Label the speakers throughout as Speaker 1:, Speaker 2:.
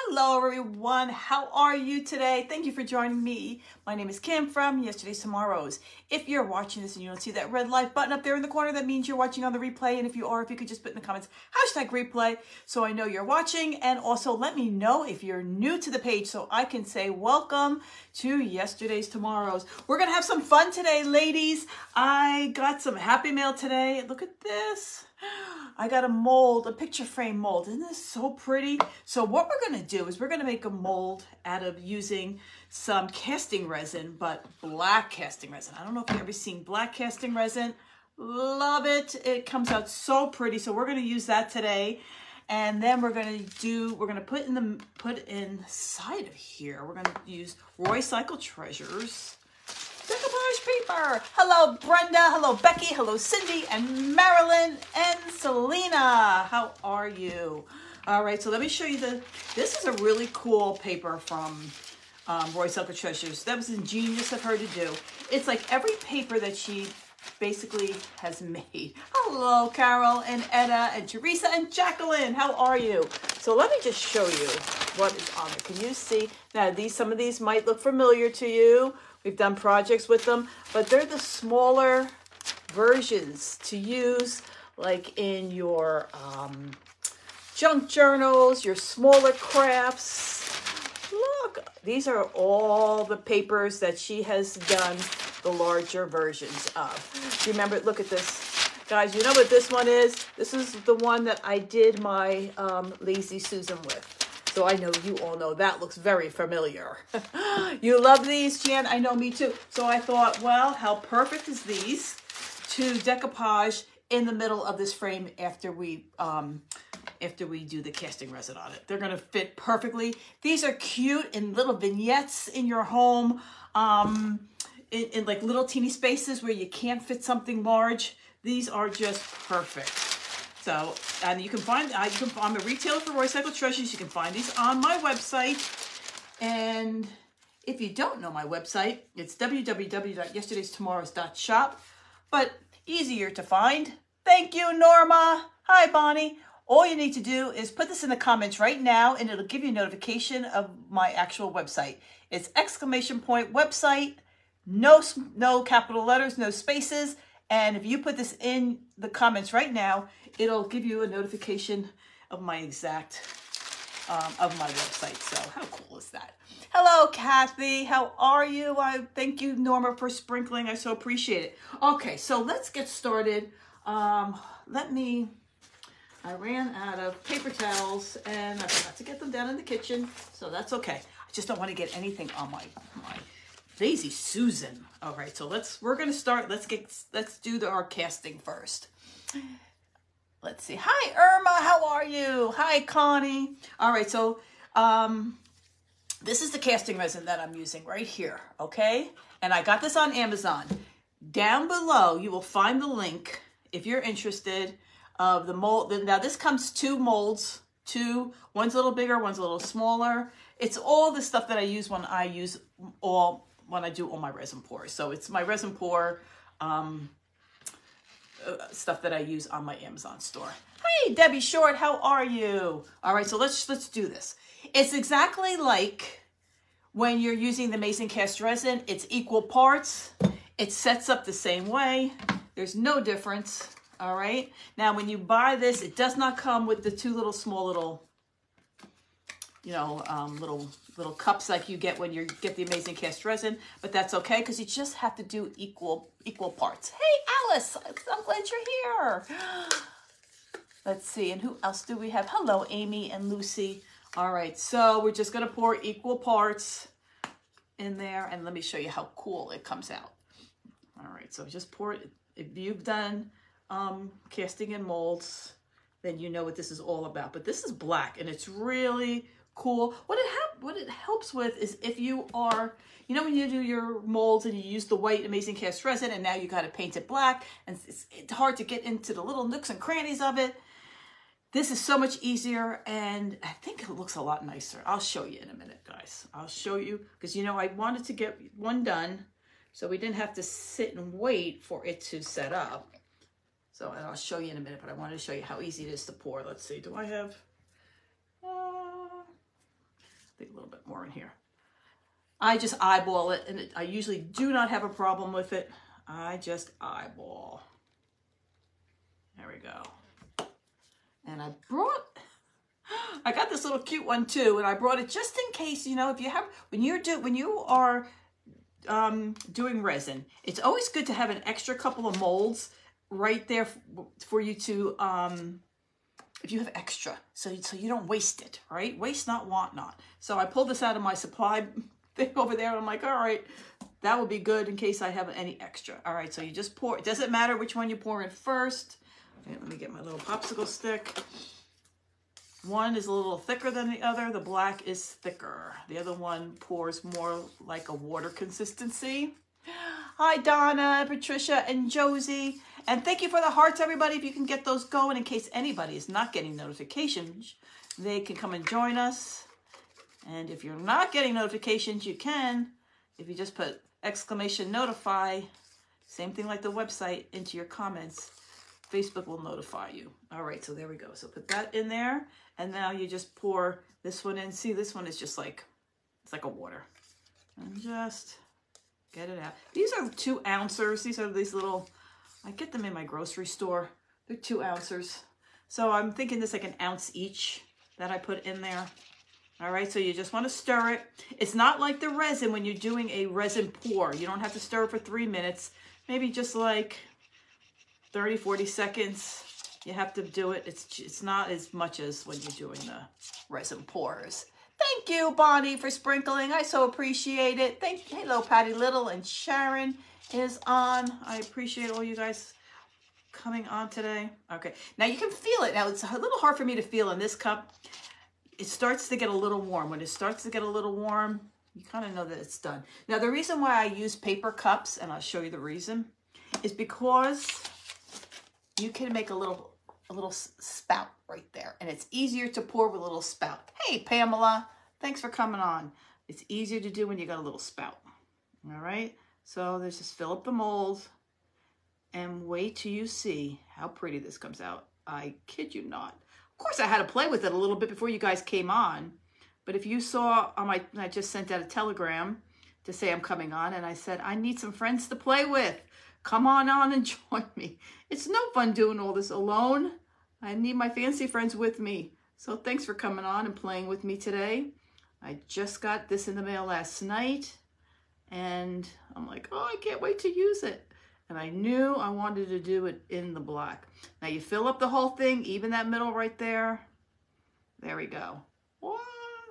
Speaker 1: Hello everyone, how are you today? Thank you for joining me. My name is Kim from Yesterday's Tomorrows. If you're watching this and you don't see that red like button up there in the corner, that means you're watching on the replay. And if you are, if you could just put in the comments, #replay, so I know you're watching. And also let me know if you're new to the page so I can say welcome to Yesterday's Tomorrows. We're gonna have some fun today, ladies. I got some happy mail today. Look at this. I got a mold, a picture frame mold. Isn't this so pretty? So what we're gonna do is we're gonna make a mold out of using some casting resin, but black casting resin. I don't know if you've ever seen black casting resin. Love it. It comes out so pretty. So we're gonna use that today. And then we're gonna put inside of here, we're gonna use Recycle Treasures decoupage paper. Hello, Brenda. Hello, Becky. Hello, Cindy and Marilyn and Selena. How are you? All right, so let me show you this is a really cool paper from Recycle Treasures. That was ingenious of her to do. It's like every paper that she basically has made. Hello, Carol and Etta and Teresa and Jacqueline. How are you? So let me just show you what is on it. Can you see? Now, some of these might look familiar to you. We've done projects with them, but they're the smaller versions to use like in your junk journals, your smaller crafts. Look, these are all the papers that she has done the larger versions of. Remember, look at this. Guys, you know what this one is? This is the one that I did my Lazy Susan with. So I know you all know that looks very familiar. You love these, Jan? I know, me too. So I thought, well, how perfect is these to decoupage in the middle of this frame after we do the casting resin on it. They're gonna fit perfectly. These are cute in little vignettes in your home, in like little teeny spaces where you can't fit something large. These are just perfect. So, and you can find, I'm a retailer for Recycle Treasures. You can find these on my website. And if you don't know my website, it's www.yesterdaystomorrows.shop, but easier to find. Thank you, Norma. Hi, Bonnie. All you need to do is put this in the comments right now, and it'll give you a notification of my actual website. It's !website, no capital letters, no spaces. And if you put this in the comments right now, it'll give you a notification of my exact, of my website. So how cool is that? Hello, Kathy. How are you? I thank you, Norma, for sprinkling. I so appreciate it. Okay, so let's get started. I ran out of paper towels and I forgot to get them down in the kitchen. So that's okay. I just don't want to get anything on my Lazy Susan. All right, so we're gonna start. Let's do our casting first. Let's see. Hi, Irma. How are you? Hi, Connie. All right, so this is the casting resin that I'm using right here. Okay, and I got this on Amazon. Down below, you will find the link if you're interested of the mold. Now this comes two molds. One's a little bigger, one's a little smaller. It's all the stuff that I use when I do all my resin pours. So it's my resin pour stuff that I use on my Amazon store. Hey, Debbie Short, how are you? All right, so let's do this. It's exactly like when you're using the Amazing Cast resin. It's equal parts. It sets up the same way. There's no difference. All right. Now, when you buy this, it does not come with the two small little cups like you get when you get the Amazing Cast resin, but that's okay because you just have to do equal parts. Hey, Alice, I'm glad you're here. Let's see, and who else do we have? Hello, Amy and Lucy. All right, so we're just gonna pour equal parts in there, and let me show you how cool it comes out. All right, so just pour it. If you've done casting in molds, then you know what this is all about. But this is black, and it's really cool. What it helps with is if you are, when you do your molds and you use the white Amazing Cast resin and now you got to paint it black and it's hard to get into the little nooks and crannies of it. This is so much easier and I think it looks a lot nicer. I'll show you in a minute, guys. I'll show you because, I wanted to get one done so we didn't have to sit and wait for it to set up. So I'll show you in a minute, but I wanted to show you how easy it is to pour. Let's see, do I have... little bit more in here. I just eyeball it, and I usually do not have a problem with it. I just eyeball. There we go. And I got this little cute one too, and I brought it just in case, you know, if you have, when you are doing resin, it's always good to have an extra couple of molds right there for you to, if you have extra, so you don't waste it, right? Waste not, want not. So I pulled this out of my supply thing over there, and I'm like, all right, that would be good in case I have any extra. All right, so you just pour. It doesn't matter which one you pour in first. Okay, let me get my little popsicle stick. One is a little thicker than the other. The black is thicker. The other one pours more like a water consistency. Hi, Donna, Patricia, and Josie. And thank you for the hearts, everybody. If you can get those going in case anybody is not getting notifications, they can come and join us. And if you're not getting notifications, you can. If you just put exclamation notify, same thing like the website, into your comments, Facebook will notify you. All right, so there we go. So put that in there. And now you just pour this one in. See, this one is just like, it's like a water. And just get it out. These are 2 ounces. These are these little, I get them in my grocery store. They're 2 ounces. So I'm thinking this like an ounce each that I put in there. All right, so you just want to stir it. It's not like the resin when you're doing a resin pour. You don't have to stir it for 3 minutes. Maybe just like 30, 40 seconds. You have to do it. It's not as much as when you're doing the resin pours. Thank you, Bonnie, for sprinkling. I so appreciate it. Hello, Patty Little, and Sharon is on. I appreciate all you guys coming on today. Okay, now you can feel it. Now, it's a little hard for me to feel in this cup. It starts to get a little warm. When it starts to get a little warm, you kind of know that it's done. Now, the reason why I use paper cups, and I'll show you the reason, is because you can make a little spout right there, and it's easier to pour with a little spout. Hey, Pamela, thanks for coming on. It's easier to do when you got a little spout. All right, so there's just fill up the mold and wait till you see how pretty this comes out. I kid you not. Of course, I had to play with it a little bit before you guys came on, but if you saw on I just sent out a telegram to say I'm coming on, and I said I need some friends to play with. Come on and join me. It's no fun doing all this alone. I need my fancy friends with me. So thanks for coming on and playing with me today. I just got this in the mail last night, and I'm like, oh, I can't wait to use it. And I knew I wanted to do it in the black. Now you fill up the whole thing, even that middle right there. There we go. Wow,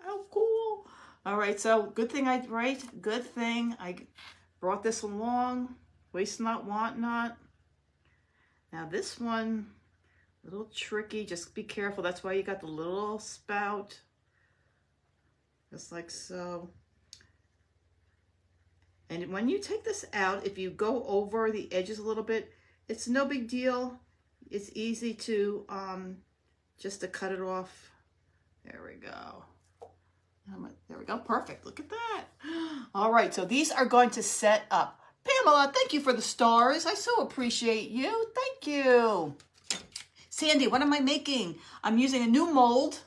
Speaker 1: how cool. All right, so good thing I brought this along. Waste not, want not. Now this one, a little tricky. Just be careful. That's why you got the little spout. Just like so. And when you take this out, if you go over the edges a little bit, it's no big deal. It's easy to, just to cut it off. There we go. There we go. Perfect. Look at that. All right. So these are going to set up. Pamela, thank you for the stars. I so appreciate you. Thank you. Sandy, what am I making? I'm using a new mold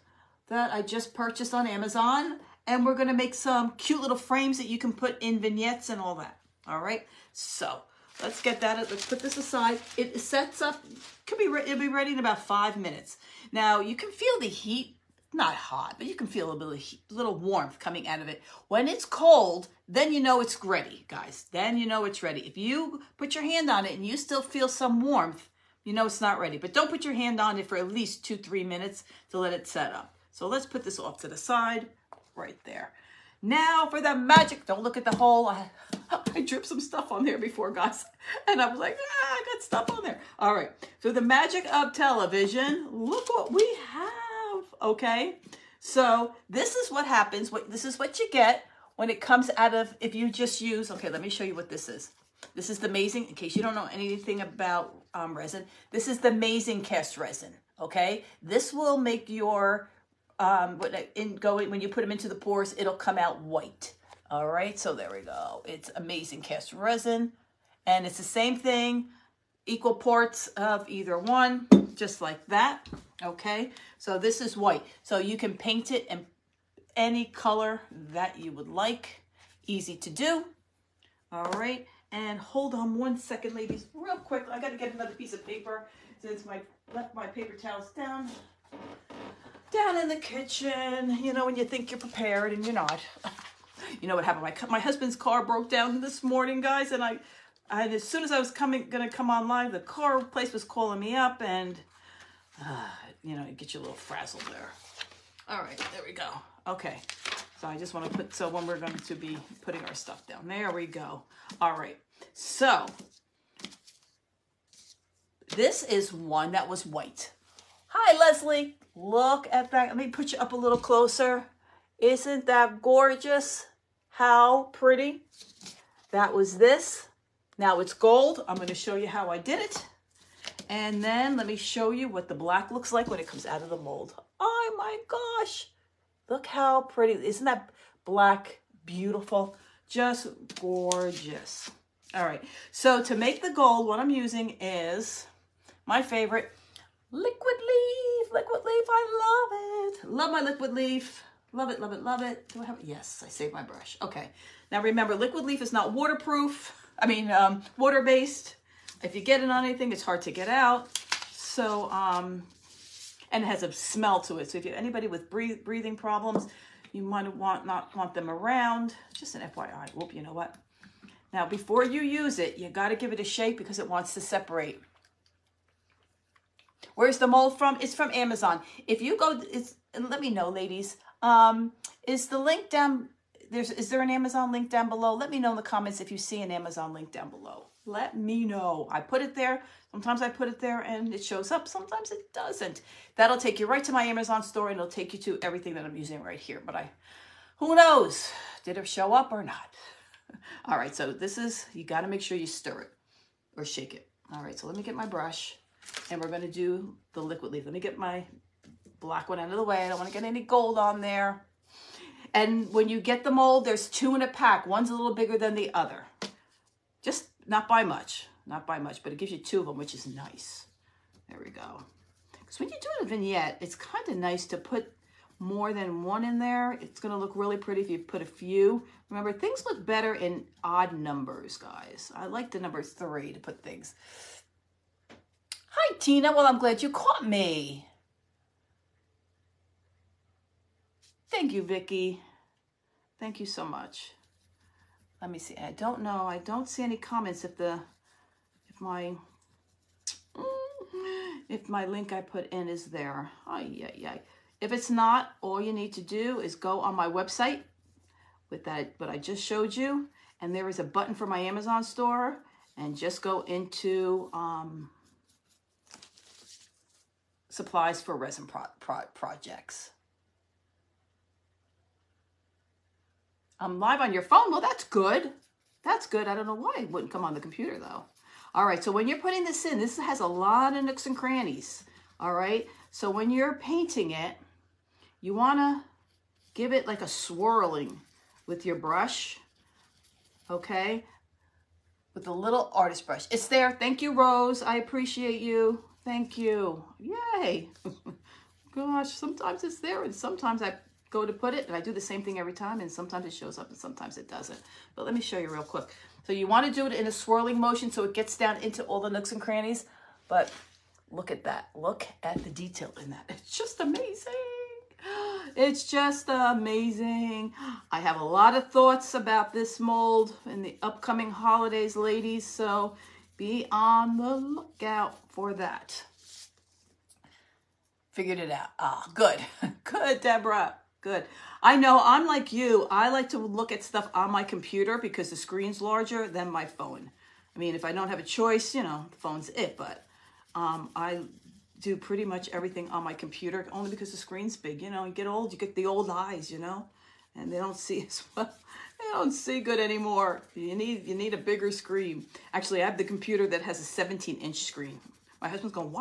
Speaker 1: that I just purchased on Amazon, and we're going to make some cute little frames that you can put in vignettes and all that. All right. So let's get that. Let's put this aside. It sets up. It'll be ready in about 5 minutes. Now you can feel the heat. Not hot, but you can feel a little warmth coming out of it. When it's cold, then you know it's ready, guys. Then you know it's ready. If you put your hand on it and you still feel some warmth, you know it's not ready. But don't put your hand on it for at least 2-3 minutes to let it set up. So let's put this off to the side, right there. Now for the magic. Don't look at the hole. I dripped some stuff on there before, guys. And I was like, I got stuff on there. All right. So the magic of television. Look what we have. Okay, so this is what happens. This is what you get when it comes out of, if you just use, okay, let me show you what this is. This is the amazing, in case you don't know anything about resin, this is the amazing cast resin, okay? This will make your, when you put them into the pores, it'll come out white. All right, so there we go. It's amazing cast resin, and it's the same thing, equal parts of either one, just like that. Okay, so this is white. So you can paint it any color that you would like. Easy to do. All right, and hold on one second, ladies, real quick. I got to get another piece of paper since I left my paper towels down in the kitchen. You know, when you think you're prepared and you're not. You know what happened? My husband's car broke down this morning, guys, and as soon as I was gonna come on live, the car place was calling me up, and you know, you get you a little frazzled there. All right, there we go. Okay, so I just want to put, so when we're going to be putting our stuff down, there we go. All right, so this is one that was white. Hi, Leslie. Look at that. Let me put you up a little closer. Isn't that gorgeous? How pretty. That was this. Now it's gold. I'm going to show you how I did it. And then let me show you what the black looks like when it comes out of the mold. Oh my gosh. Look how pretty. Isn't that black beautiful? Just gorgeous. All right. So to make the gold, what I'm using is my favorite liquid leaf. Liquid leaf. I love it. Love my liquid leaf. Love it, love it, love it. Do I have it? Yes, I saved my brush. Okay. Now remember, liquid leaf is not waterproof. Water-based. If you get it on anything, it's hard to get out. So, and it has a smell to it. So if you have anybody with breathing problems, you might not want them around. Just an FYI. Whoop, you know what? Now, before you use it, you got to give it a shake because it wants to separate. Where's the mold from? It's from Amazon. If you go, and let me know, ladies. Is the link down? Is there an Amazon link down below? Let me know in the comments if you see an Amazon link down below. Let me know. I put it there. Sometimes I put it there and it shows up. Sometimes it doesn't. That'll take you right to my Amazon store and it'll take you to everything that I'm using right here. But who knows? Did it show up or not? All right. So this is, you got to make sure you stir it or shake it. All right. So let me get my brush and we're going to do the liquid leaf. Let me get my black one out of the way. I don't want to get any gold on there. And when you get the mold, there's 2 in a pack. One's a little bigger than the other. Just not by much, but it gives you 2 of them, which is nice. There we go. Because when you're doing a vignette, it's kind of nice to put more than one in there. It's going to look really pretty if you put a few. Remember, things look better in odd numbers, guys. I like the number 3 to put things. Hi, Tina. Well, I'm glad you caught me. Thank you, Vicky. Thank you so much. Let me see. I don't know. I don't see any comments if my link I put in is there. If it's not, all you need to do is go on my website with that what I just showed you, and there is a button for my Amazon store, and just go into supplies for resin projects. I'm live on your phone. Well, that's good. That's good. I don't know why it wouldn't come on the computer, though. All right, so when you're putting this in, this has a lot of nooks and crannies. All right, so when you're painting it, you want to give it like a swirling with your brush, okay? With the little artist brush. It's there. Thank you, Rose. I appreciate you. Thank you. Yay. Gosh, sometimes it's there, and sometimes I go to put it, and I do the same thing every time, and sometimes it shows up and sometimes it doesn't. But let me show you real quick. So you want to do it in a swirling motion so it gets down into all the nooks and crannies, but look at that. Look at the detail in that. It's just amazing. It's just amazing. I have a lot of thoughts about this mold in the upcoming holidays, ladies, so be on the lookout for that. Figured it out. Ah, good. Good, Deborah. Good. I know I'm like you. I like to look at stuff on my computer because the screen's larger than my phone. I mean, if I don't have a choice, you know, the phone's it. But I do pretty much everything on my computer only because the screen's big. You know, you get old, you get the old eyes, you know, and they don't see as well. They don't see good anymore. You need a bigger screen. Actually, I have the computer that has a 17-inch screen. My husband's going,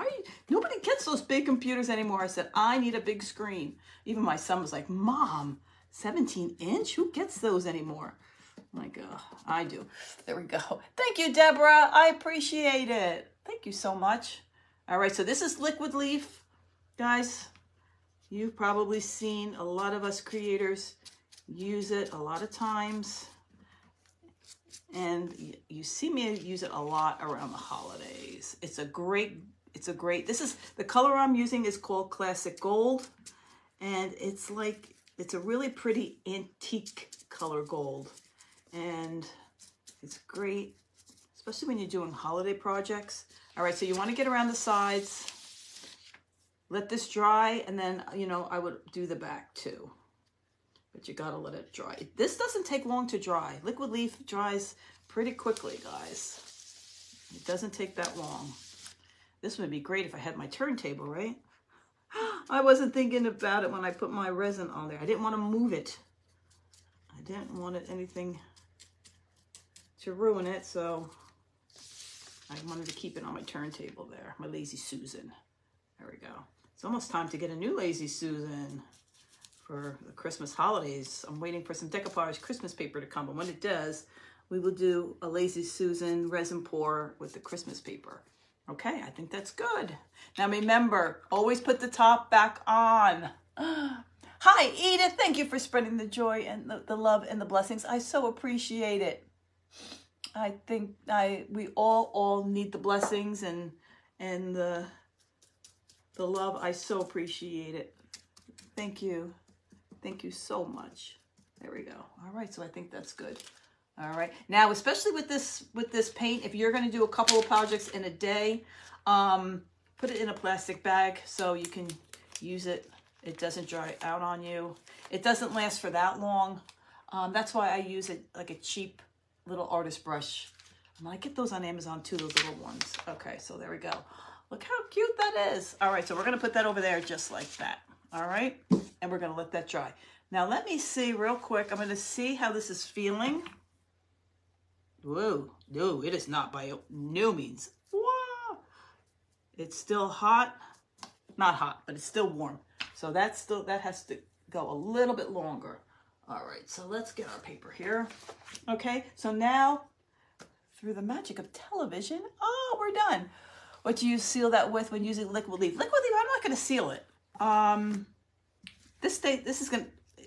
Speaker 1: nobody gets those big computers anymore. I said, I need a big screen. Even my son was like, Mom, 17-inch? Who gets those anymore? I'm like, oh, I do. There we go. Thank you, Deborah. I appreciate it. Thank you so much. All right, so this is liquid leaf, guys. You've probably seen a lot of us creators use it a lot of times. And you see me use it a lot around the holidays. It's a great, this is, the color I'm using is called Classic Gold. And it's like, it's a really pretty antique color gold. And it's great, especially when you're doing holiday projects. All right, so you want to get around the sides. Let this dry, and then, you know, I would do the back too. But you gotta let it dry. This doesn't take long to dry. Liquid leaf dries pretty quickly, guys. It doesn't take that long. This would be great if I had my turntable, right? I wasn't thinking about it when I put my resin on there. I didn't want to move it. I didn't want anything to ruin it, so I wanted to keep it on my turntable there. My Lazy Susan. There we go. It's almost time to get a new Lazy Susan for the Christmas holidays. I'm waiting for some decoupage Christmas paper to come, but when it does, we will do a Lazy Susan resin pour with the Christmas paper. Okay, I think that's good. Now remember, always put the top back on. Hi, Edith. Thank you for spreading the joy and the love and the blessings. I so appreciate it. I think we all need the blessings and the love. I so appreciate it. Thank you. Thank you so much. There we go. All right, so I think that's good. All right. Now, especially with this paint, if you're going to do a couple of projects in a day, put it in a plastic bag so you can use it. It doesn't dry out on you. It doesn't last for that long. That's why I use it like a cheap little artist brush. And I get those on Amazon too, those little ones. Okay, so there we go. Look how cute that is. All right, so we're going to put that over there just like that. All right, and we're going to let that dry. Now, let me see real quick. I'm going to see how this is feeling. Whoa, no, it is not by no means. Whoa. It's still hot. Not hot, but it's still warm. So that has to go a little bit longer. All right, so let's get our paper here. Okay, so now, through the magic of television, oh, we're done. What do you seal that with when using liquid leaf? Liquid leaf, I'm not going to seal it.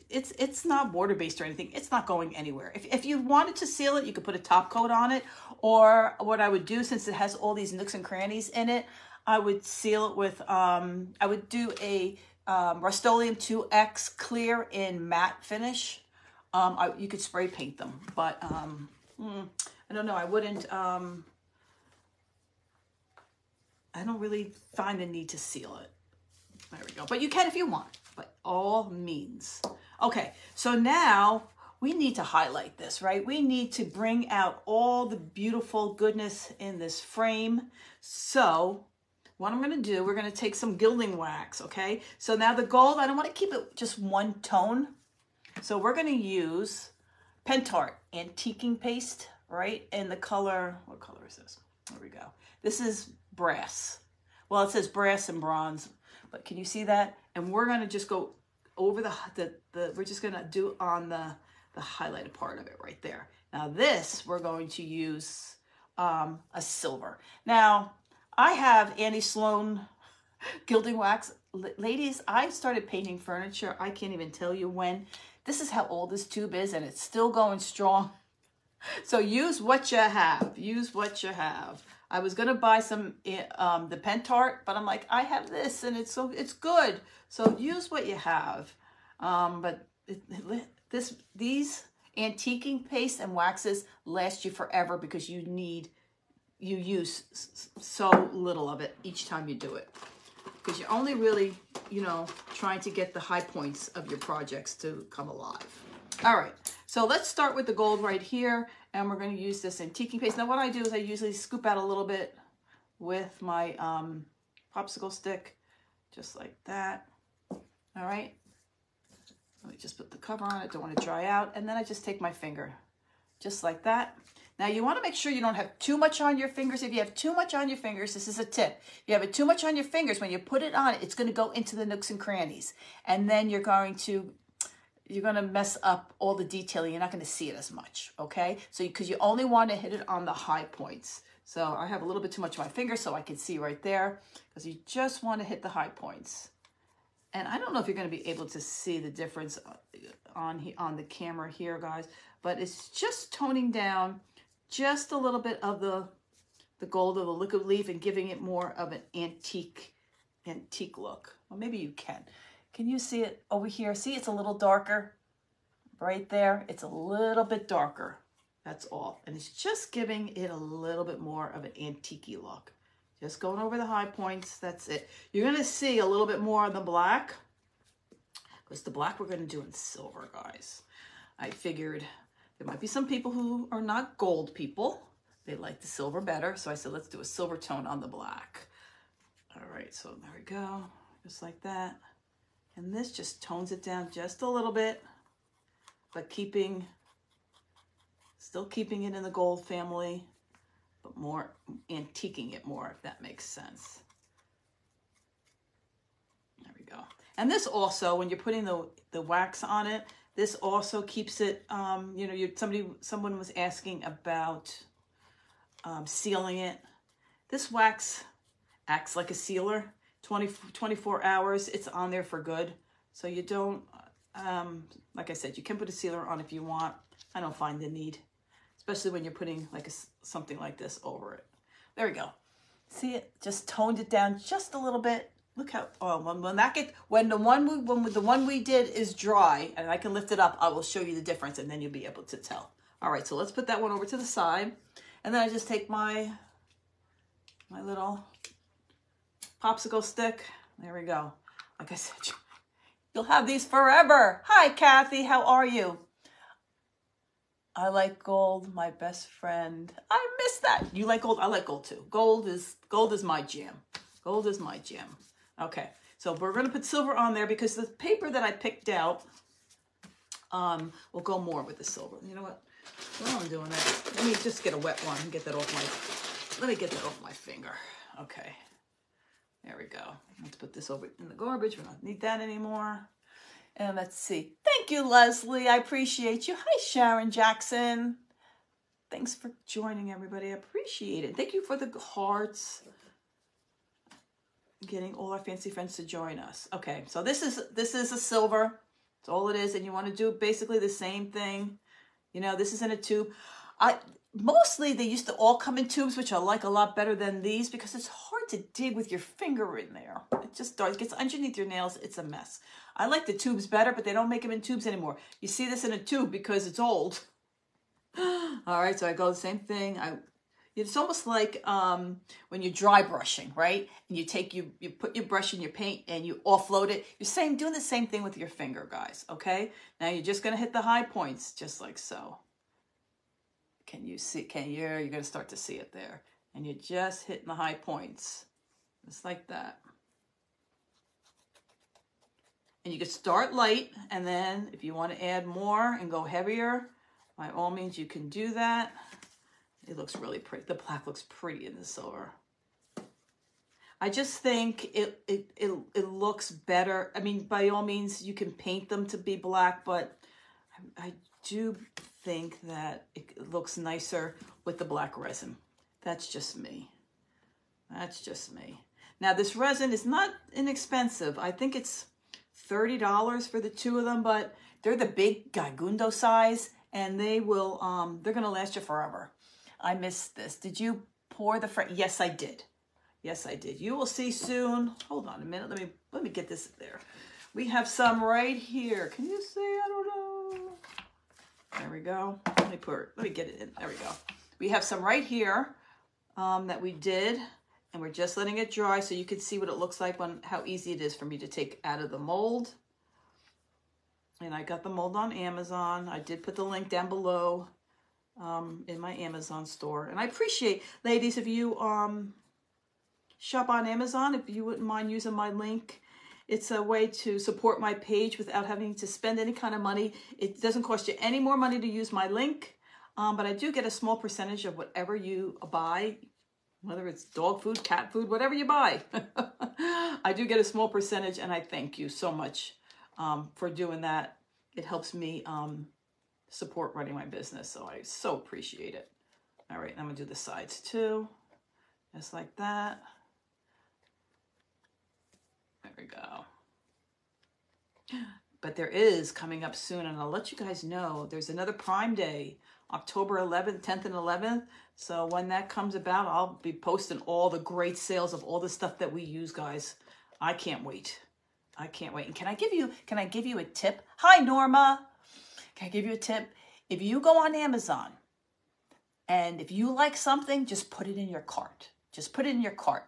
Speaker 1: It's not water-based or anything. It's not going anywhere. If you wanted to seal it, you could put a top coat on it. Or what I would do, since it has all these nooks and crannies in it, I would seal it with, I would do a Rust-Oleum 2X clear in matte finish. You could spray paint them, but I don't know. I wouldn't, I don't really find the need to seal it. There we go. But you can if you want, by all means. Okay, so now we need to highlight this, right? We need to bring out all the beautiful goodness in this frame. So what I'm going to do, we're going to take some gilding wax, okay? So now the gold, I don't want to keep it just one tone. So we're going to use Pentart antiquing paste, right? And the color, what color is this? There we go. This is brass. Well, it says brass and bronze, but can you see that? And we're going to just go over we're just going to do on the highlighted part of it right there. Now this, we're going to use a silver. Now, I have Annie Sloan gilding wax. Ladies, I started painting furniture. I can't even tell you when. This is how old this tube is, and it's still going strong. So use what you have. Use what you have. I was gonna buy some the Pentart, but I'm like, I have this, and it's good. So use what you have. But these antiquing paste and waxes last you forever because you use so little of it each time you do it. Because you're only really, trying to get the high points of your projects to come alive. All right, so let's start with the gold right here, and we're going to use this antiquing paste. Now what I do is I usually scoop out a little bit with my popsicle stick, just like that. All right, let me just put the cover on it, don't want to dry out, and then I just take my finger, just like that. Now you want to make sure you don't have too much on your fingers. If you have too much on your fingers, this is a tip. If you have it too much on your fingers, when you put it on, it's going to go into the nooks and crannies. And then you're going to mess up all the detailing. You're not going to see it as much, okay? So because you only want to hit it on the high points. So I have a little bit too much on my finger so I can see right there, because you just want to hit the high points. And I don't know if you're going to be able to see the difference on the camera here, guys, but it's just toning down just a little bit of the gold of the liquid leaf and giving it more of an antique look. Well, maybe you can. Can you see it over here? See, it's a little darker right there. It's a little bit darker. That's all. And it's just giving it a little bit more of an antique look. Just going over the high points. That's it. You're going to see a little bit more of the black, because the black we're going to do in silver, guys. I figured there might be some people who are not gold people. They like the silver better. So I said, let's do a silver tone on the black. All right, so there we go. Just like that. And this just tones it down just a little bit, but still keeping it in the gold family, but more antiquing it more, if that makes sense. There we go. And this also, when you're putting the wax on it, this also keeps it, you know, someone was asking about sealing it. This wax acts like a sealer. 24 hours, it's on there for good. So you don't, like I said, you can put a sealer on if you want. I don't find the need, especially when you're putting like something like this over it. There we go. See it? Just toned it down just a little bit. Look how, oh, when the one we did is dry and I can lift it up, I will show you the difference and then you'll be able to tell. All right, so let's put that one over to the side. And then I just take my little popsicle stick. There we go. Like I said, you'll have these forever. Hi, Kathy. How are you? I like gold, my best friend. I miss that. You like gold? I like gold too. Gold is my jam. Gold is my jam. Okay, so we're going to put silver on there because the paper that I picked out will go more with the silver. You know what? While I'm doing that, let me just get a wet one and get that off my. Let me get that off my finger. Okay. There we go. Let's put this over in the garbage. We don't need that anymore. And let's see. Thank you, Leslie. I appreciate you. Hi, Sharon Jackson. Thanks for joining, everybody. I appreciate it. Thank you for the hearts. Getting all our fancy friends to join us. Okay, so this is a silver. That's all it is. And you want to do basically the same thing. You know, this is in a tube. Mostly they used to all come in tubes, which I like a lot better than these because it's hard to dig with your finger in there. It just starts, gets underneath your nails. It's a mess. I like the tubes better, but they don't make them in tubes anymore. You see this in a tube because it's old. All right, so I go the same thing. It's almost like when you're dry brushing, right? And you put your brush in your paint and you offload it. You're doing the same thing with your finger, guys, okay? Now you're just gonna hit the high points, just like so. Can you see, you're gonna start to see it there. And you're just hitting the high points, just like that. And you can start light, and then if you want to add more and go heavier, by all means you can do that. It looks really pretty. The black looks pretty in the silver. I just think it looks better. I mean, by all means, you can paint them to be black, but I do think that it looks nicer with the black resin. That's just me. That's just me. Now, this resin is not inexpensive. I think it's $30 for the two of them, but they're the big Gaigundo size, and they will, they're going to last you forever. I missed this. Did you pour the Yes, I did. Yes, I did. You will see soon. Hold on a minute. Let me get this there. We have some right here. Can you see? I don't know. There we go. Let me get it in. There we go. We have some right here that we did, and we're just letting it dry so you can see what it looks like how easy it is for me to take out of the mold. And I got the mold on Amazon. I did put the link down below in my Amazon store. And I appreciate, ladies, if you shop on Amazon, if you wouldn't mind using my link. It's a way to support my page without having to spend any kind of money. It doesn't cost you any more money to use my link, but I do get a small percentage of whatever you buy, whether it's dog food, cat food, whatever you buy. I do get a small percentage, and I thank you so much for doing that. It helps me support running my business, so I so appreciate it. All right, I'm gonna do the sides too, just like that. There we go. But there is coming up soon, and I'll let you guys know. There's another Prime Day, October 11th, 10th, and 11th. So when that comes about, I'll be posting all the great sales of all the stuff that we use, guys. I can't wait. I can't wait. And can I give you a tip? Hi, Norma. Can I give you a tip? If you go on Amazon and if you like something, just put it in your cart. Just put it in your cart.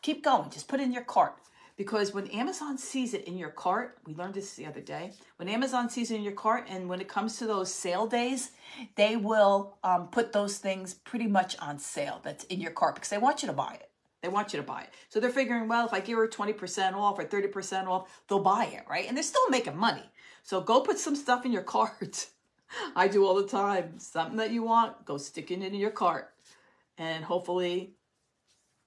Speaker 1: Keep going. Just put it in your cart. Because when Amazon sees it in your cart, we learned this the other day, when Amazon sees it in your cart and when it comes to those sale days, they will put those things pretty much on sale that's in your cart because they want you to buy it. They want you to buy it. So they're figuring, well, if I give her 20% off or 30% off, they'll buy it, right? And they're still making money. So go put some stuff in your cart. I do all the time. Something that you want, go stick it in your cart. And hopefully,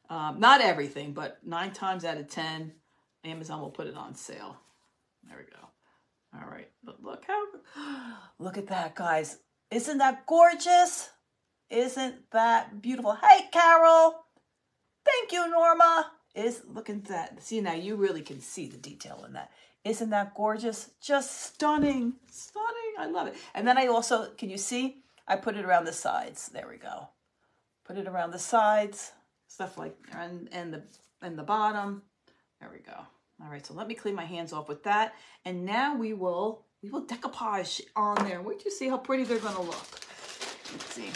Speaker 1: not everything, but 9 times out of 10, Amazon will put it on sale. There we go. All right. But look at that, guys. Isn't that gorgeous? Isn't that beautiful? Hey, Carol. Thank you, Norma. Look at that. See, now you really can see the detail in that. Isn't that gorgeous? Just stunning. Stunning. I love it. And then I also, can you see? I put it around the sides. There we go. Put it around the sides. Stuff like, and the bottom. There we go. All right, so let me clean my hands off with that. And now we will decoupage on there. Wait till you see how pretty they're going to look. Let's see.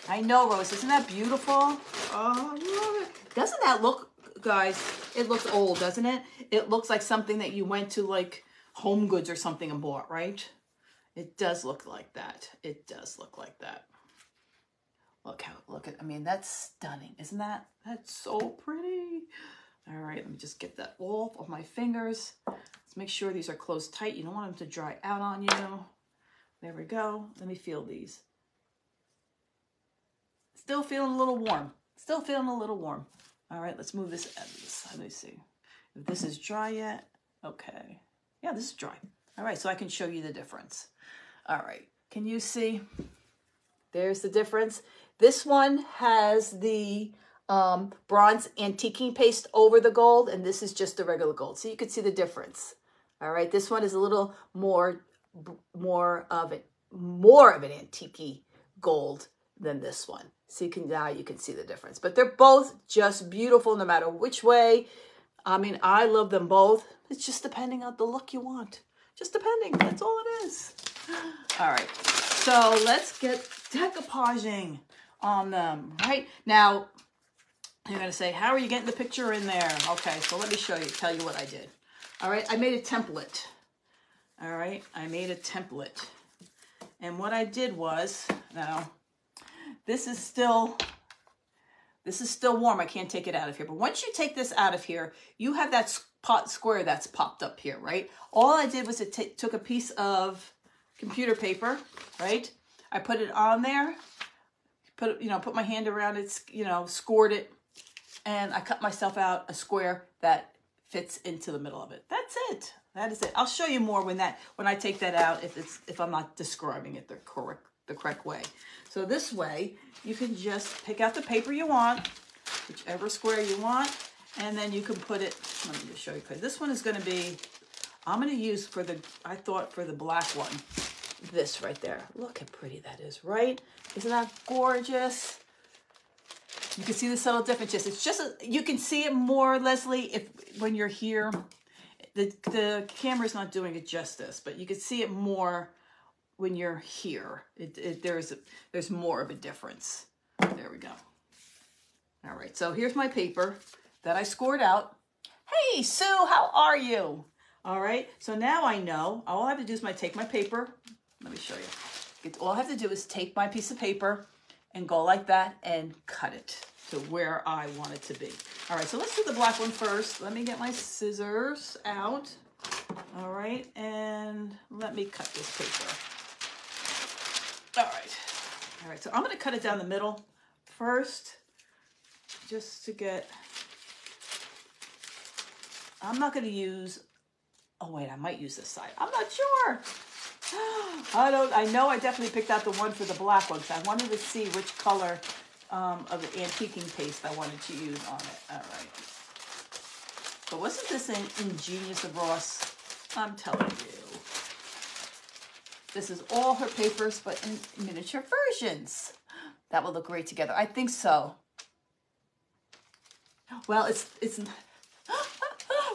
Speaker 1: I know, Rose. Isn't that beautiful? Oh, I love it. Doesn't that look, guys, it looks old, doesn't it? It looks like something that you went to like Home Goods or something and bought, right? It does look like that. It does look like that. Look at, I mean, that's stunning. Isn't that? That's so pretty. All right, let me just get that off of my fingers. Let's make sure these are closed tight. You don't want them to dry out on you. There we go. Let me feel these. Still feeling a little warm. Still feeling a little warm. All right, let's move this out of this side. Let me see if this is dry yet. Okay. Yeah, this is dry. All right, so I can show you the difference. All right, can you see? There's the difference. This one has the bronze antiquing paste over the gold, and this is just the regular gold. So you can see the difference. All right, this one is a little more of an antique gold than this one. So now you can see the difference. But they're both just beautiful no matter which way. I mean, I love them both. It's just depending on the look you want. Just depending. That's all it is. All right. So let's get decoupaging on them. Right now, you're going to say, how are you getting the picture in there? Okay, so let me tell you what I did. All right, I made a template. All right, I made a template. And what I did was, now, this is still warm. I can't take it out of here. But once you take this out of here, you have that square that's popped up here, right? All I did was took a piece of computer paper, right? I put it on there, put my hand around it, scored it, and I cut myself out a square that fits into the middle of it. That's it. That is it. I'll show you more when I take that out if I'm not describing it the correct way. So this way, you can just pick out the paper you want, whichever square you want, and then you can put it, let me just show you, because this one is going to be, I'm going to use for the black one, this right there. Look how pretty that is, right? Isn't that gorgeous? You can see the subtle differences. It's just, you can see it more, Leslie, when you're here. The camera's not doing it justice, but you can see it more when you're here. There's more of a difference. There we go. All right, so here's my paper that I scored out. Hey, Sue, how are you? All right, so now I know. All I have to do is take my paper. Let me show you. All I have to do is take my piece of paper and go like that and cut it to where I want it to be. All right, so let's do the black one first. Let me get my scissors out. All right, and let me cut this paper. All right, so I'm gonna cut it down the middle first, just to get, I'm not gonna use, oh wait, I might use this side. I'm not sure. I know I definitely picked out the one for the black one because I wanted to see which color of the antiquing paste I wanted to use on it. All right. But wasn't this ingenious of Ross? I'm telling you. This is all her papers, but in miniature versions. That will look great together. I think so. Well, it's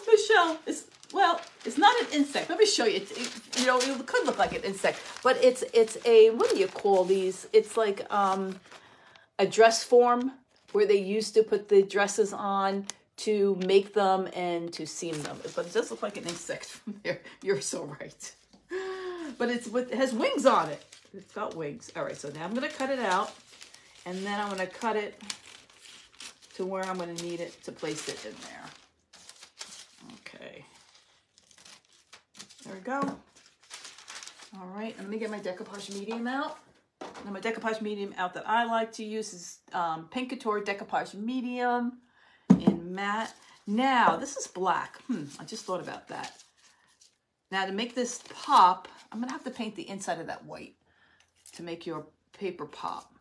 Speaker 1: Michelle, it's not an insect. Let me show you. You know, it could look like an insect, but it's a, what do you call these? It's like a dress form where they used to put the dresses on to make them and to seam them. But it does look like an insect from there. You're so right. But it has wings on it. It's got wings. All right, so now I'm going to cut it out, and then I'm going to cut it to where I'm going to need it to place it in there. Okay. There we go. All right, and let me get my decoupage medium out. Now my decoupage medium out that I like to use is Pink Couture decoupage medium in matte. Now, this is black. I just thought about that. Now to make this pop, I'm gonna have to paint the inside of that white to make your paper pop.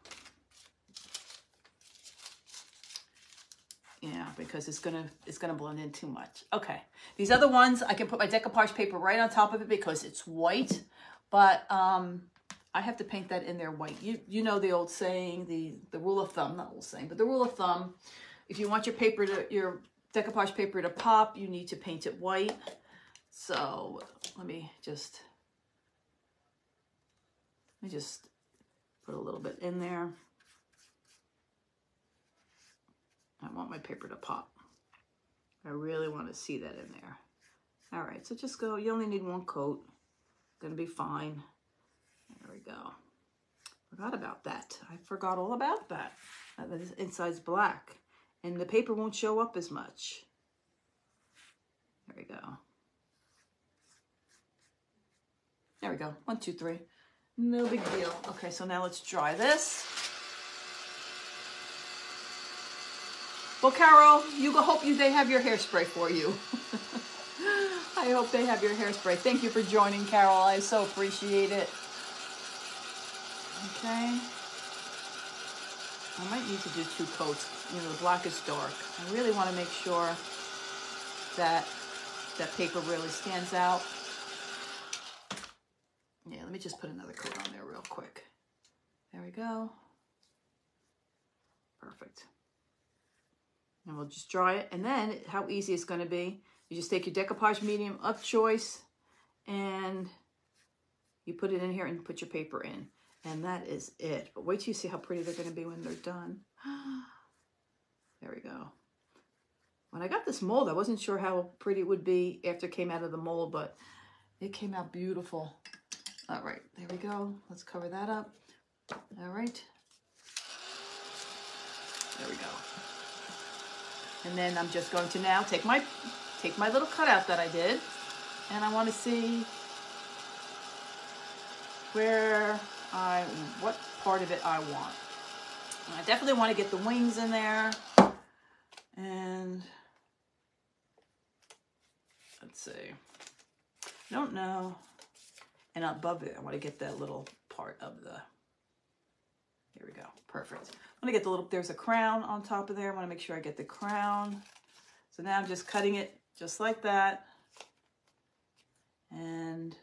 Speaker 1: Yeah, because it's gonna blend in too much. Okay, these other ones, I can put my decoupage paper right on top of it because it's white, but I have to paint that in there white. You know the old saying, the rule of thumb, not old saying, but the rule of thumb, if you want your decoupage paper to pop, you need to paint it white. So let me just put a little bit in there. I want my paper to pop. I really want to see that in there. All right, so just go, you only need one coat. Gonna be fine. There we go. Forgot about that. I forgot all about that. The inside's black and the paper won't show up as much. There we go. There we go. 1, 2, 3. No big deal. Okay, so now let's dry this. Well, Carol, they have your hairspray for you. I hope they have your hairspray. Thank you for joining, Carol. I so appreciate it. Okay. I might need to do 2 coats. You know, the black is dark. I really want to make sure that that paper really stands out. Yeah, let me just put another coat on there real quick. There we go. Perfect. And we'll just dry it. And then how easy it's going to be. You just take your decoupage medium of choice and you put it in here and put your paper in. And that is it. But wait till you see how pretty they're going to be when they're done. There we go. When I got this mold, I wasn't sure how pretty it would be after it came out of the mold, but it came out beautiful. All right, there we go. Let's cover that up. All right. There we go. And then I'm just going to now take my little cutout that I did, and I want to see what part of it I want. And I definitely want to get the wings in there, and let's see. I don't know. And above it, I want to get that little part of the, here we go, perfect. I want to get the little, there's a crown on top of there. I want to make sure I get the crown. So now I'm just cutting it just like that. And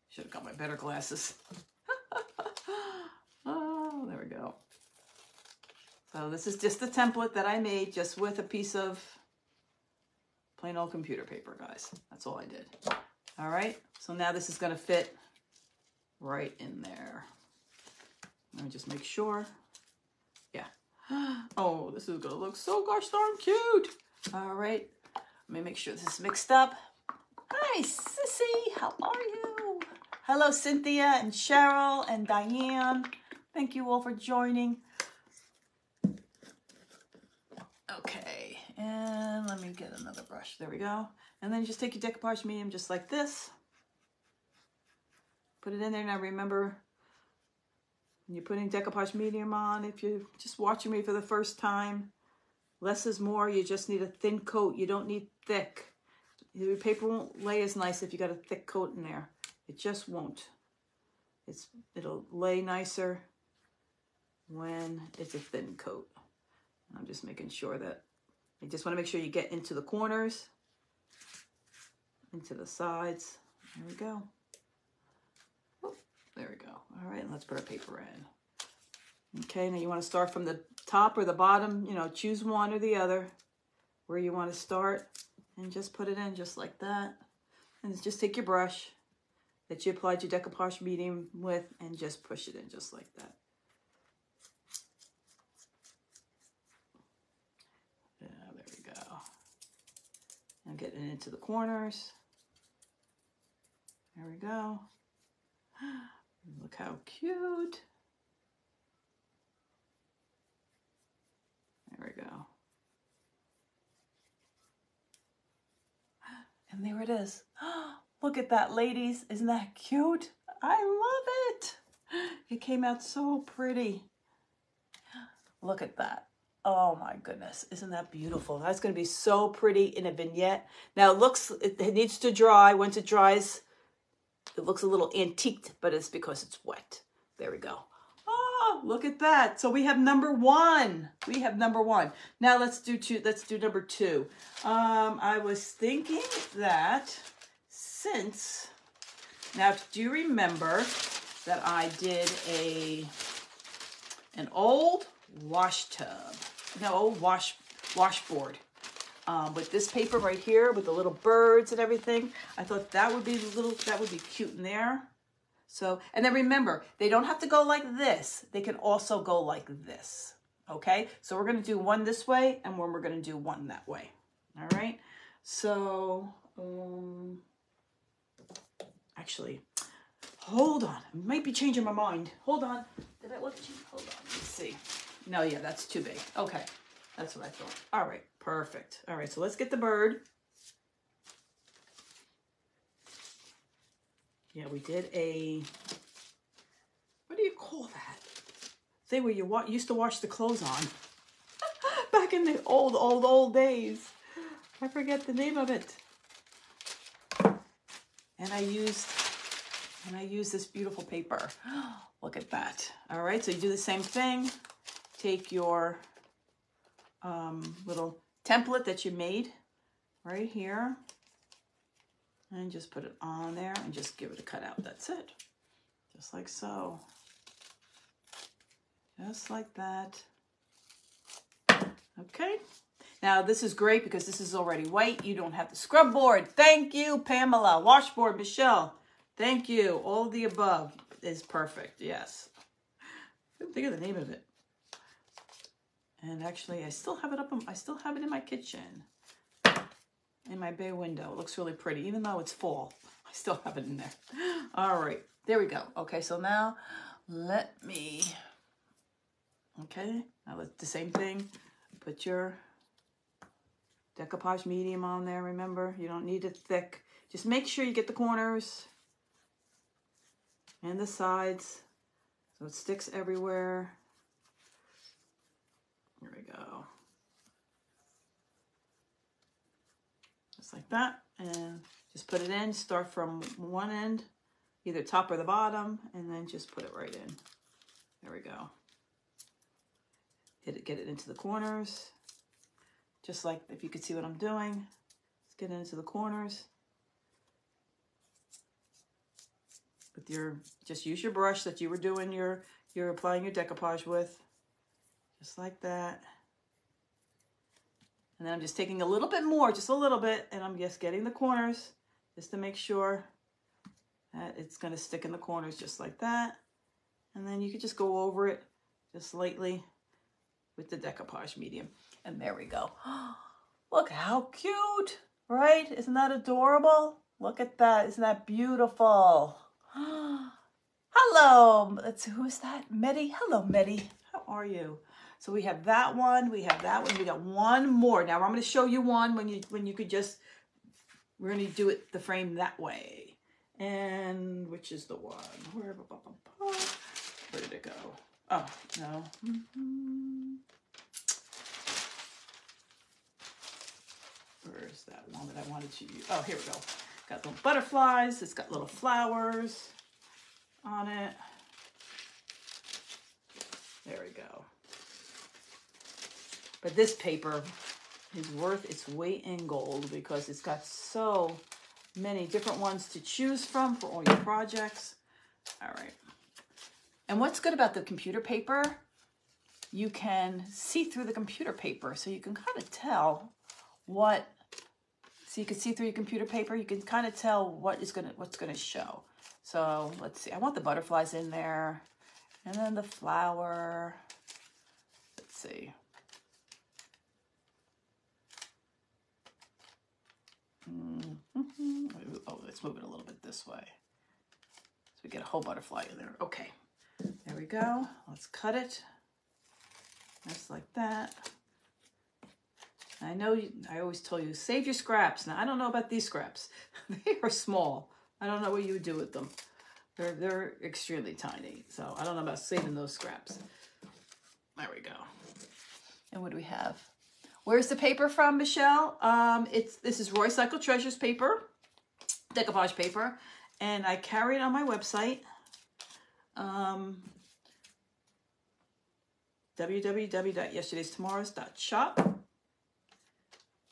Speaker 1: should have got my better glasses. Oh, there we go. So this is just the template that I made just with a piece of plain old computer paper, guys. That's all I did. All right, so now this is going to fit right in there. Let me just make sure. Yeah. Oh, this is going to look so gosh darn cute. All right, let me make sure this is mixed up. Hi, Sissy, how are you? Hello, Cynthia and Cheryl and Diane. Thank you all for joining. Okay, and let me get another brush. There we go. And then just take your decoupage medium just like this. Put it in there. Now remember, when you're putting decoupage medium on, if you're just watching me for the first time, less is more. You just need a thin coat. You don't need thick. Your paper won't lay as nice if you got a thick coat in there. It just won't. It'll lay nicer when it's a thin coat. And I'm just making sure that, you just want to make sure you get into the corners. into the sides. There we go. Oh, there we go. All right, and let's put our paper in. Okay, now you want to start from the top or the bottom, you know, choose one or the other where you want to start and just put it in just like that. And just take your brush that you applied your decoupage medium with and just push it in just like that. Yeah, there we go. And getting it into the corners. There we go. Look how cute. There we go. And there it is. Look at that, ladies. Isn't that cute? I love it. It came out so pretty. Look at that. Oh my goodness. Isn't that beautiful? That's going to be so pretty in a vignette. Now it needs to dry. Once it dries, it looks a little antiqued, but it's because it's wet. There we go. Oh, look at that. So we have number one. We have number one. Now let's do number two. I was thinking that now do you remember that I did an old wash tub, old washboard with this paper right here with the little birds and everything. I thought that would be cute in there. So, and then remember, they don't have to go like this. They can also go like this. Okay, so we're going to do one this way and we're going to do one that way. All right, so actually, hold on. I might be changing my mind. Hold on. Did I look at you? Hold on. Let's see. No, yeah, that's too big. Okay, that's what I thought. All right, perfect. All right, so let's get the bird. Yeah, we did what do you call that? Thing where you used to wash the clothes on. Back in the old days. I forget the name of it. And I used this beautiful paper. Look at that. All right, so you do the same thing. Take your little template that you made right here. And just put it on there and just give it a cutout. That's it. Just like so. Just like that. Okay. Now this is great because this is already white. You don't have the scrub board. Thank you, Pamela. Washboard, Michelle. Thank you. All of the above is perfect. Yes. I couldn't think of the name of it. And actually, I still have it in my kitchen. In my bay window. It looks really pretty, even though it's fall. I still have it in there. All right, there we go. Okay, so now let me, now let's do the same thing. Put your decoupage medium on there, remember? You don't need it thick. Just make sure you get the corners and the sides so it sticks everywhere. Here we go. Like that, and just put it in. Start from one end, either top or the bottom, and then just put it right in. There we go. Get it into the corners, just like if you could see what I'm doing. Let's get into the corners. Just use your brush that you were doing you're applying your decoupage with, just like that. And then I'm just taking a little bit more, just a little bit, and I'm just getting the corners just to make sure that it's going to stick in the corners just like that. And then you could just go over it just lightly with the decoupage medium. And there we go. Look how cute, right? Isn't that adorable? Look at that. Isn't that beautiful? Hello. Who is that? Medi. Hello, Medi. How are you? So we have that one, we have that one, we got one more. Now I'm going to show you one when you could just, we're going to do it the frame that way. And which is the one? Where did it go? Oh, no. Where's that one that I wanted to use? Oh, here we go. Got little butterflies, it's got little flowers on it. There we go. But this paper is worth its weight in gold because it's got so many different ones to choose from for all your projects. All right. And what's good about the computer paper, you can see through the computer paper. So you can kind of tell what, so you can see through your computer paper, you can kind of tell what's gonna show. So let's see, I want the butterflies in there. And then the flower, let's see. Oh, let's move it a little bit this way. So we get a whole butterfly in there. Okay, there we go. Let's cut it. Just like that. I know I always told you, save your scraps. Now, I don't know about these scraps. They are small. I don't know what you would do with them. They're extremely tiny. So I don't know about saving those scraps. There we go. And what do we have? Where's the paper from, Michelle? This is Roy Cycle Treasures paper, decoupage paper, and I carry it on my website, www.yesterdaystomorrows.shop.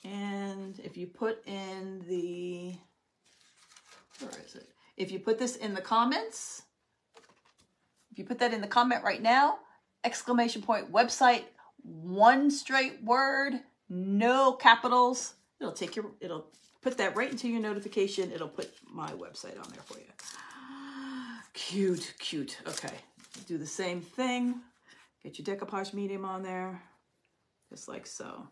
Speaker 1: And if you put in the, where is it? If you put this in the comments, if you put that in the comment right now, exclamation point website, one straight word, no capitals. It'll put that right into your notification. It'll put my website on there for you. Cute, cute. Okay, do the same thing. Get your decoupage medium on there, just like so.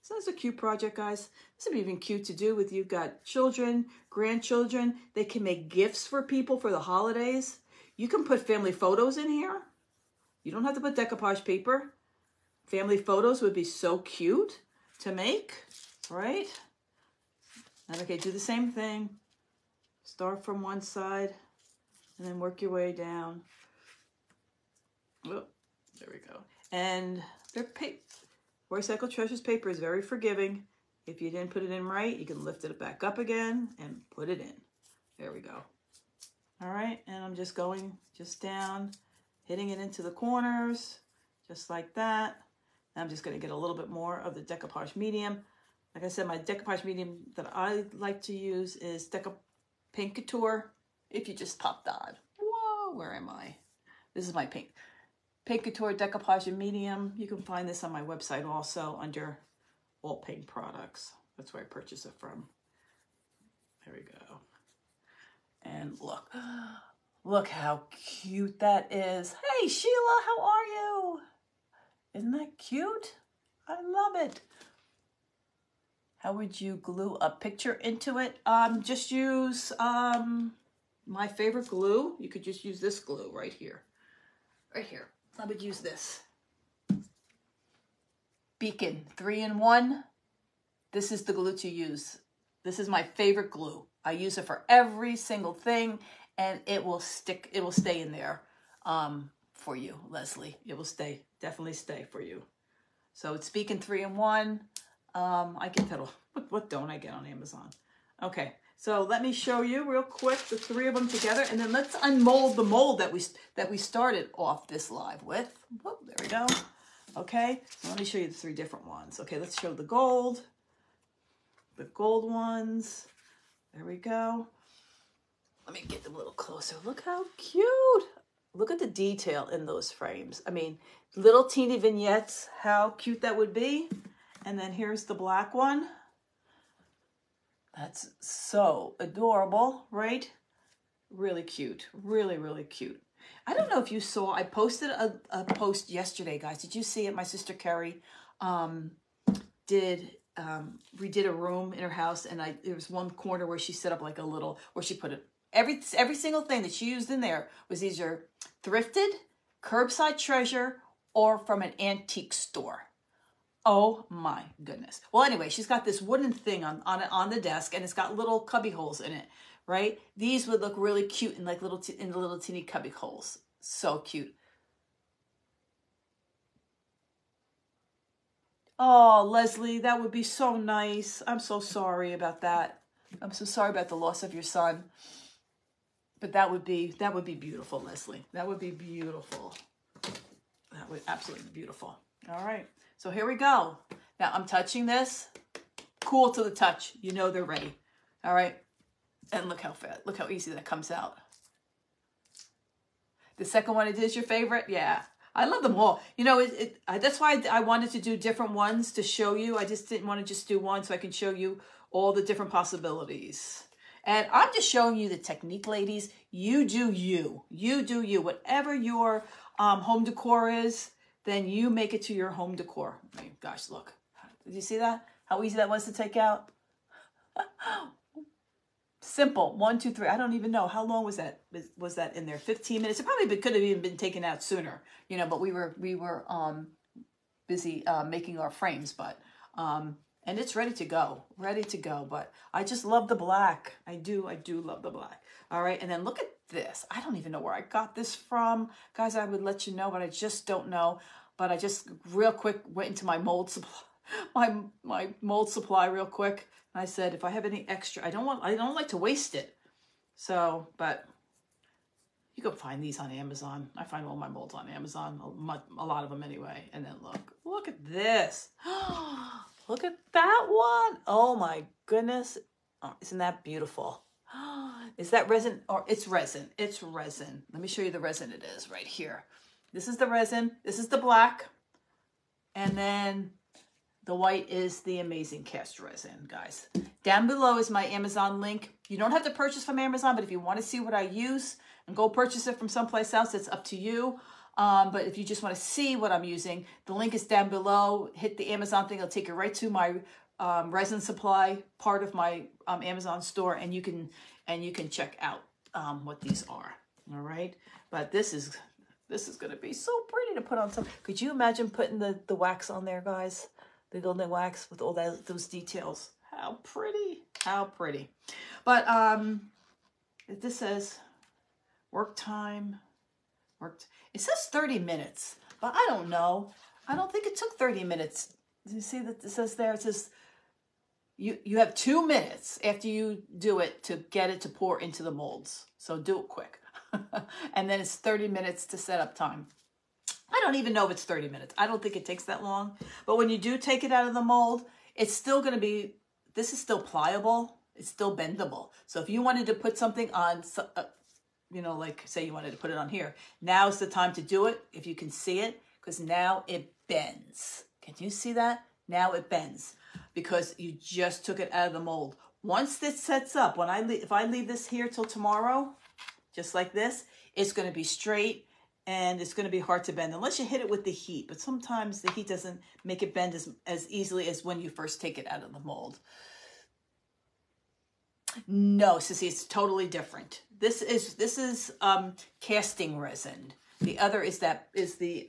Speaker 1: So that's a cute project, guys. This would be even cute to do with you've got children, grandchildren. They can make gifts for people for the holidays. You can put family photos in here. You don't have to put decoupage paper. Family photos would be so cute to make, right? And okay, do the same thing. Start from one side and then work your way down. Oh, there we go. And they're Roy Cycle Treasures paper is very forgiving. If you didn't put it in right, you can lift it back up again and put it in. There we go. All right, and I'm just going down, hitting it into the corners, just like that. And I'm just going to get a little bit more of the decoupage medium. Like I said, my decoupage medium that I like to use is Pink Couture. If you just popped on. Whoa, where am I? This is my Pink Couture decoupage and medium. You can find this on my website also under all paint products. That's where I purchase it from. There we go. And look how cute that is. Hey, Sheila, how are you? Isn't that cute? I love it. How would you glue a picture into it? Just use my favorite glue. You could just use this glue right here. Right here. I would use this. Beacon 3-in-1. This is the glue to use. This is my favorite glue. I use it for every single thing, and it will stick. It will stay in there for you, Leslie. It will stay. Definitely stay for you. So it's Beacon 3-in-1. I get that. What don't I get on Amazon? Okay. So let me show you real quick the three of them together, and then let's unmold the mold that we started off this live with. Whoop, there we go. Okay, so let me show you the three different ones. Okay, let's show the gold ones. There we go. Let me get them a little closer. Look how cute. Look at the detail in those frames. I mean, little teeny vignettes, how cute that would be. And then here's the black one. That's so adorable, right? Really cute. Really, really cute. I don't know if you saw, I posted a post yesterday, guys. Did you see it? My sister Carrie redid a room in her house, and there was one corner where she set up like a little, where she put it, every single thing that she used in there was either thrifted, curbside treasure, or from an antique store. Oh my goodness. Well, anyway, she's got this wooden thing on the desk, and it's got little cubby holes in it, right? These would look really cute in like little teeny cubby holes. So cute. Oh, Leslie, that would be so nice. I'm so sorry about that. I'm so sorry about the loss of your son. But that would be beautiful, Leslie. That would be beautiful. That would absolutely be beautiful. All right. So here we go. Now I'm touching this. cool to the touch. You know they're ready. All right. And look how fast, look how easy that comes out. The second one, it is your favorite? Yeah. I love them all. You know, that's why I wanted to do different ones to show you. I just didn't want to just do one so I can show you all the different possibilities. And I'm just showing you the technique, ladies. You do you. You do you. Whatever your home decor is, then you make it to your home decor. Oh my gosh, look. Did you see that? How easy that was to take out? Simple. 1, 2, 3. I don't even know. How long was that? Was that in there? 15 minutes? It probably could have even been taken out sooner, you know, but we were busy making our frames, but and it's ready to go. Ready to go. But I just love the black. I do love the black. All right. And then look at this. I don't even know where I got this from. Guys, I would let you know, but I just don't know. But I just real quick went into my mold supply, my mold supply real quick. And I said, if I have any extra, I don't like to waste it. So, but you can find these on Amazon. I find all my molds on Amazon, a lot of them anyway. And then look at this. Look at that one. Oh my goodness. Oh, isn't that beautiful? Is that resin? Or it's resin. It's resin. Let me show you the resin it is right here. This is the resin. This is the black. And then the white is the amazing cast resin, guys. Down below is my Amazon link. You don't have to purchase from Amazon, but if you want to see what I use and go purchase it from someplace else, it's up to you. But if you just want to see what I'm using, the link is down below. Hit the Amazon thing. It'll take you right to my resin supply part of my Amazon store, and you can check out what these are. All right. But this is going to be so pretty to put on some. Could you imagine putting the wax on there, guys? The golden wax with all those details. How pretty. How pretty. But this says work time. It says 30 minutes, but I don't know. I don't think it took 30 minutes. You see that it says there? It says you have 2 minutes after you do it to get it to pour into the molds. So do it quick. And then it's 30 minutes to set up time. I don't even know if it's 30 minutes. I don't think it takes that long. But when you do take it out of the mold, it's still going to be, this is still pliable. It's still bendable. So if you wanted to put something on, you know, like say you wanted to put it on here, now's the time to do it, if you can see it, because now it bends. Can you see that? Now it bends because you just took it out of the mold. Once this sets up, if I leave this here till tomorrow, just like this, it's going to be straight. And it's going to be hard to bend unless you hit it with the heat. But sometimes the heat doesn't make it bend as easily as when you first take it out of the mold. No, Sissy, it's totally different. This is casting resin. The other is the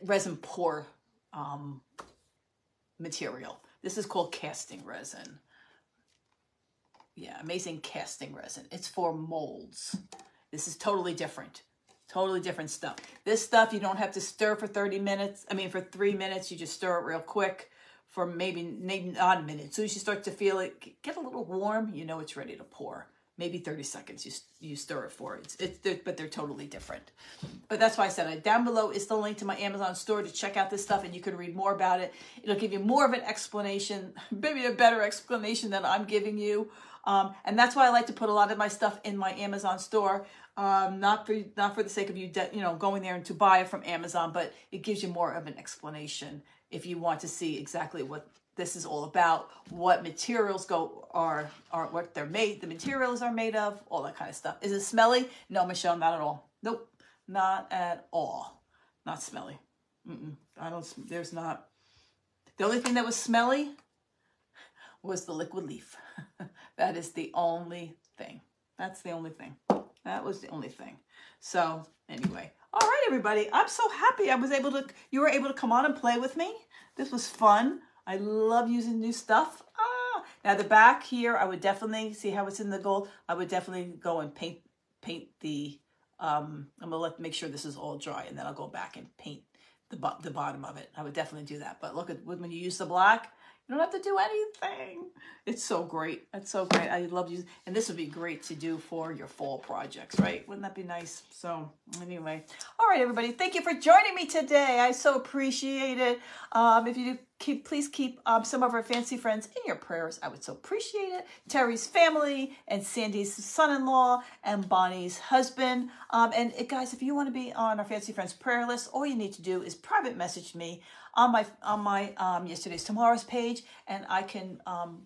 Speaker 1: resin pour material. This is called casting resin. Yeah, amazing casting resin. It's for molds. This is totally different. Totally different stuff. This stuff you don't have to stir for 30 minutes. I mean, for 3 minutes, you just stir it real quick for maybe not a minute. As soon as you start to feel it get a little warm, you know it's ready to pour. Maybe 30 seconds you stir it for. But they're totally different. But that's why I said down below is the link to my Amazon store to check out this stuff, and you can read more about it. It'll give you more of an explanation, maybe a better explanation than I'm giving you. And that's why I like to put a lot of my stuff in my Amazon store, not for the sake of you going there and to buy it from Amazon, but it gives you more of an explanation if you want to see exactly what this is all about, what materials are what they're made, the materials are made of, all that kind of stuff. Is it smelly? No, Michelle, not at all. Nope, not at all. Not smelly. There's not. The only thing that was smelly was the liquid leaf. That is the only thing. That's the only thing. That was the only thing. So anyway, all right, everybody. I'm so happy you were able to come on and play with me. This was fun. I love using new stuff. Now the back here, I would definitely see how it's in the gold. I would definitely go and paint the. I'm gonna make sure this is all dry, and then I'll go back and paint the bottom of it. I would definitely do that. But look at when you use the black, You don't have to do anything. It's so great. It's so great. I love you. And this would be great to do for your fall projects, right? Wouldn't that be nice? So anyway, all right, everybody. Thank you for joining me today. I so appreciate it. If you do, please keep some of our fancy friends in your prayers. I would so appreciate it. Terry's family and Sandy's son-in-law and Bonnie's husband. And guys, if you want to be on our fancy friends prayer list, all you need to do is private message me on my Yesterday's Tomorrow's page, and I can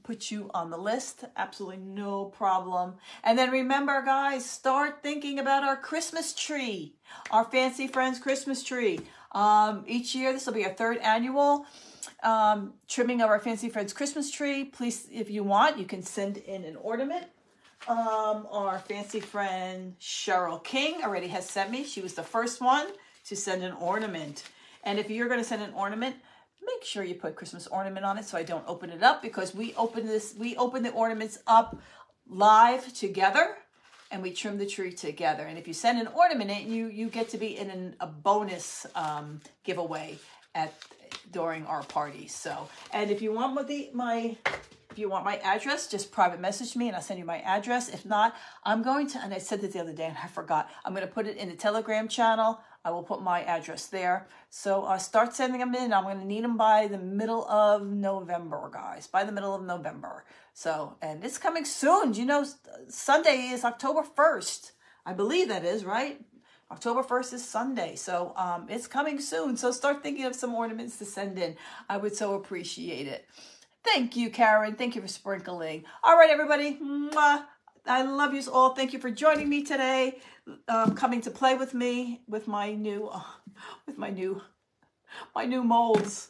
Speaker 1: put you on the list. Absolutely no problem. And then remember, guys, start thinking about our Christmas tree, our Fancy Friends Christmas tree. Each year, this will be our 3rd annual trimming of our Fancy Friends Christmas tree. Please, if you want, you can send in an ornament. Our fancy friend Cheryl King already has sent me. She was the first one to send an ornament. And if you're going to send an ornament, make sure you put Christmas ornament on it so I don't open it up, because we open the ornaments up live together and we trim the tree together. And if you send an ornament in, you get to be in a bonus giveaway during our party. So, and if you want if you want my address, just private message me and I'll send you my address. If not, I'm going to, and I said this the other day and I forgot, I'm going to put it in the Telegram channel. I will put my address there. So start sending them in. I'm going to need them by the middle of November, guys, by the middle of November. So, and it's coming soon. You know, Sunday is October 1st. I believe that is, right? October 1st is Sunday. So it's coming soon. So start thinking of some ornaments to send in. I would so appreciate it. Thank you, Karen. Thank you for sprinkling. All right, everybody. Mwah. I love you all. Thank you for joining me today. Coming to play with me with my new molds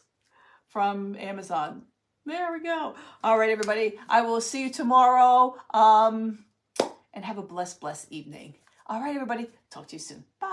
Speaker 1: from Amazon. There we go. All right, everybody. I will see you tomorrow. And have a blessed evening. All right, everybody. Talk to you soon. Bye.